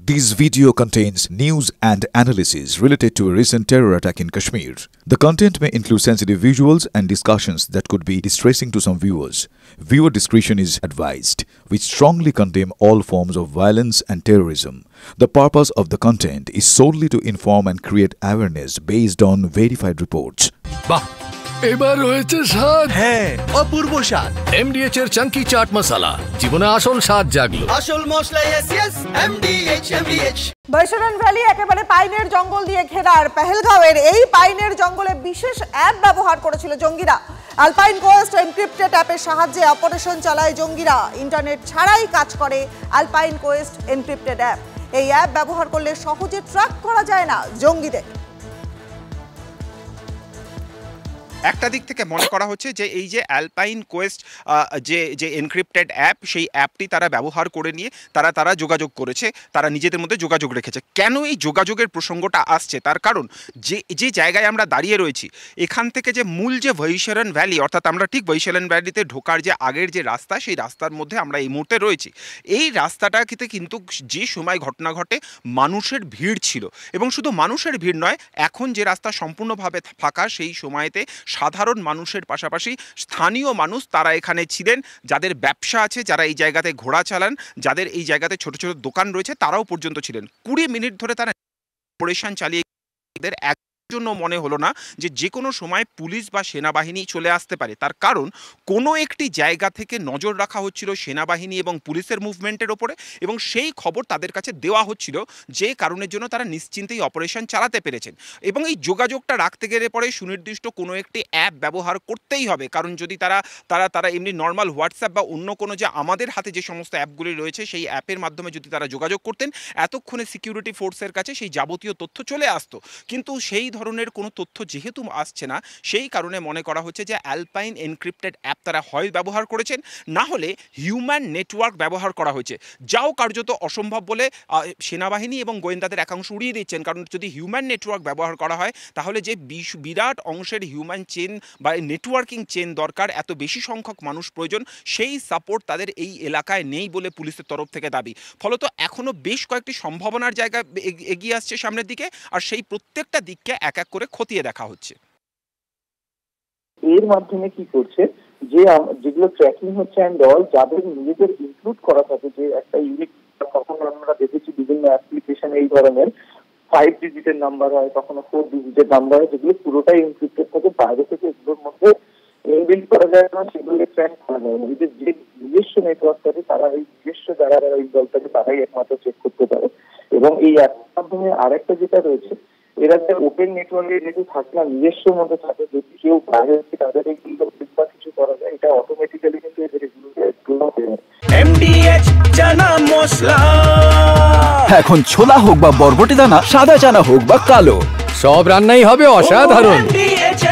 This video contains news and analysis related to a recent terror attack in Kashmir. The content may include sensitive visuals and discussions that could be distressing to some viewers. Viewer discretion is advised. We strongly condemn all forms of violence and terrorism. The purpose of the content is solely to inform and create awareness based on verified reports. এবার হয়েছে স্বাদ। হ্যাঁ, অপূর্ব স্বাদ। এমডিএচ এর চাঙ্কি চাট মশলা জীবনে আসল স্বাদ জাগলো। আসল মশলা এসএস এমডিএচ। বৈশারন ভ্যালি একেবারে পাইনের জঙ্গল দিয়ে ঘেরা। পেহেলগাঁওয়ের এই পাইনের জঙ্গলে বিশেষ অ্যাপ ব্যবহার করেছিল জঙ্গিরা। আলপাইন কোয়েস্ট এনক্রিপ্টেড অ্যাপের সাহায্যে অপারেশন চালায় জঙ্গিরা। ইন্টারনেট ছাড়াই কাজ করে আলপাইন কোয়েস্ট এনক্রিপ্টেড অ্যাপ। এই অ্যাপ ব্যবহার করলে সহজে ট্র্যাক করা যায় না জঙ্গিদের। একটা দিক থেকে মনে করা হচ্ছে যে এই যে অ্যালপাইন কোয়েস্ট যে এনক্রিপ্টেড অ্যাপ, সেই অ্যাপটি তারা ব্যবহার করে নিয়ে তারা যোগাযোগ করেছে, তারা নিজেদের মধ্যে যোগাযোগ রেখেছে। কেন এই যোগাযোগের প্রসঙ্গটা আসছে তার কারণ যে জায়গায় আমরা দাঁড়িয়ে রয়েছি এখান থেকে যে মূল যে বৈশারন ভ্যালি, অর্থাৎ আমরা ঠিক বৈশারন ভ্যালিতে ঢোকার যে আগের যে রাস্তা, সেই রাস্তার মধ্যে আমরা এই মুহূর্তে রয়েছি। এই রাস্তাটাতে কিন্তু যে সময় ঘটনা ঘটে মানুষের ভিড় ছিল, এবং শুধু মানুষের ভিড় নয়, এখন যে রাস্তা সম্পূর্ণভাবে ফাঁকা সেই সময়তে সাধারণ মানুষের পাশাপাশি স্থানীয় মানুষ তারা এখানে ছিলেন, যাদের ব্যবসা আছে, যারা এই জায়গাতে ঘোড়া চালান, যাদের এই জায়গাতে ছোট ছোট দোকান রয়েছে, তারাও পর্যন্ত ছিলেন। 20 মিনিট ধরে তারা অপারেশন চালিয়ে জন্য মনে হলো না যে কোনো সময় পুলিশ বা সেনাবাহিনী চলে আসতে পারে। তার কারণ কোনো একটি জায়গা থেকে নজর রাখা হচ্ছিল সেনাবাহিনী এবং পুলিশের মুভমেন্টের ওপরে, এবং সেই খবর তাদের কাছে দেওয়া হচ্ছিল, যে কারণের জন্য তারা নিশ্চিন্তেই অপারেশন চালাতে পেরেছেন। এবং এই যোগাযোগটা রাখতে গেলে পরে সুনির্দিষ্ট কোনো একটি অ্যাপ ব্যবহার করতেই হবে, কারণ যদি তারা এমনি নর্মাল হোয়াটসঅ্যাপ বা অন্য কোনো যে আমাদের হাতে যে সমস্ত অ্যাপগুলি রয়েছে সেই অ্যাপের মাধ্যমে যদি তারা যোগাযোগ করতেন, এতক্ষণে সিকিউরিটি ফোর্সের কাছে সেই যাবতীয় তথ্য চলে আসতো। কিন্তু সেই ধরনের কোনো তথ্য যেহেতু আসছে না, সেই কারণে মনে করা হচ্ছে যে অ্যালপাইন এনক্রিপ্টেড অ্যাপ তারা হয় ব্যবহার করেছেন, না হলে হিউম্যান নেটওয়ার্ক ব্যবহার করা হয়েছে, যাও কার্যত অসম্ভব বলে সেনাবাহিনী এবং গোয়েন্দাদের একাংশ উড়িয়ে দিচ্ছেন। কারণ যদি হিউম্যান নেটওয়ার্ক ব্যবহার করা হয় তাহলে যে বিরাট অংশের হিউম্যান চেন বা নেটওয়ার্কিং চেন দরকার, এত বেশি সংখ্যক মানুষ প্রয়োজন, সেই সাপোর্ট তাদের এই এলাকায় নেই বলে পুলিশের তরফ থেকে দাবি। ফলত এখনও বেশ কয়েকটি সম্ভাবনার জায়গা এগিয়ে আসছে সামনের দিকে, আর সেই প্রত্যেকটা দিককে এক এক করে খতিয়ে দেখা হচ্ছে। এর মাধ্যমে কি করছে, যেগুলো ট্র্যাকিং হচ্ছে অ্যান্ড অল, যাদের নিজেদের ইনক্লুড করা থাকে, যে একটা ইউনিক, কখনো আমরা দেখেছি বিভিন্ন অ্যাপ্লিকেশন এই ধরনের 5 ডিজিটের নাম্বার হয়, কখনো 4 ডিজিটের নাম্বার হয়, যেগুলো পুরোটাই ইনক্রিপ্টেড থাকে। বাইরে থেকে এগুলোর মধ্যে ইনবিল্ড করা যায় না, সেগুলো ট্র্যাক করা যায় না। এদের যে নিজস্ব নেটওয়ার্ক থাকে, তারা এই নিজস্ব যারা এই দলটাকে তারাই একমাত্র চেক করতে পারে। এবং এই অ্যাপের মাধ্যমে আরেকটা যেটা রয়েছে, এরা যে ওপেন নেটওয়ার্কে যেহেতু থাকে না, নিজস্ব মধ্যে থাকে, যদি কেউ বাইরে থেকে তাদের এইগুলো কিছু করা যায়, এটা অটোমেটিক্যালি কিন্তু এদের এগুলোকে এমডিএচ চানা মশলা। এখন ছোলা হোক বা বরবটি দানা, সাদা চানা হোক বা কালো, সব রান্নাই হবে অসাধারণ। এমডিএচ